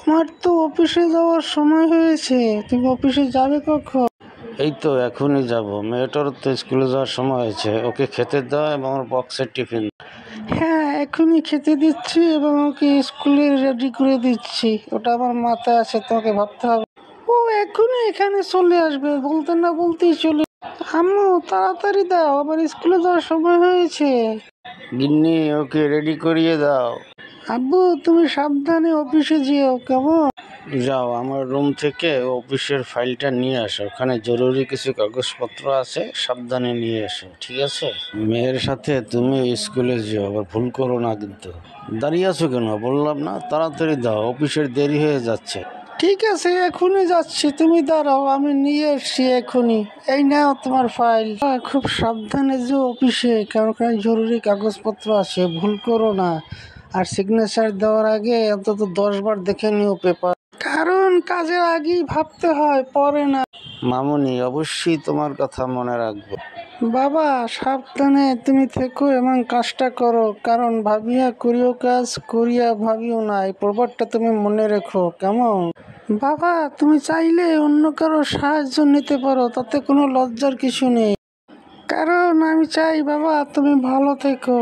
তোমার তো অফিসে যাওয়ার সময় হয়েছে, তুমি অফিসে যাবে কখন? এই তো এখনই যাব। মেয়েটার তো স্কুলে যাওয়ার সময় হয়েছে, ওকে খেতে দাও এবং ওর বক্সের টিফিন। হ্যাঁ, এখনই খেতে দিচ্ছি এবং ওকে স্কুলে রেডি করে দিচ্ছি। ওটা আমার মাথায় আছে, তোমাকে ভাবতে হবে। ও এখনই এখানে চলে আসবে, বলতে না বলতেই চলে। আম্মু তাড়াতাড়ি দাও, আবার স্কুলে যাওয়ার সময় হয়েছে। গিন্নি, ওকে রেডি করিয়ে দাও। আব্বু তুমি সাবধানে অফিসে যেও, কেমন? যাও, আমার রুম থেকে অফিসের ফাইলটা নিয়ে আসো, ওখানে জরুরি কিছু কাগজপত্র আছে, সাবধানে নিয়ে এসো, ঠিক আছে? মেয়ের সাথে তুমি স্কুলে যেও, আবার ভুল করো না কিন্তু। দাঁড়িয়ে আছো কেন? বললাম না তাড়াতাড়ি দাও, অফিসের দেরি হয়ে যাচ্ছে। ঠিক আছে, এখনই যাচ্ছি, তুমি দাঁড়াও, আমি নিয়ে এসছি এখনই। এই নাও তোমার ফাইল। খুব সাবধানে যে অফিসে, কারণ জরুরি কাগজপত্র আছে, ভুল করো না। আর সিগনেচার দেওয়ার আগে অন্তত 10 বার দেখে নিও পেপার, কারণ কাজের আগেই ভাবতে হয়, পরে না। মামুনি, অবশ্যই তোমার কথা মনে রাখবো। বাবা সাবধানে তুমি থেকো এবং কাজটা করো, কারণ ভাবিয়া করিও কাজ, করিয়া ভাবিও না, এই প্রবাদটা তুমি মনে রেখো, কেমন? বাবা তুমি চাইলে অন্য কারো সাহায্য নিতে পারো, তাতে কোনো লজ্জার কিছু নেই, কারণ আমি চাই বাবা তুমি ভালো থেকো।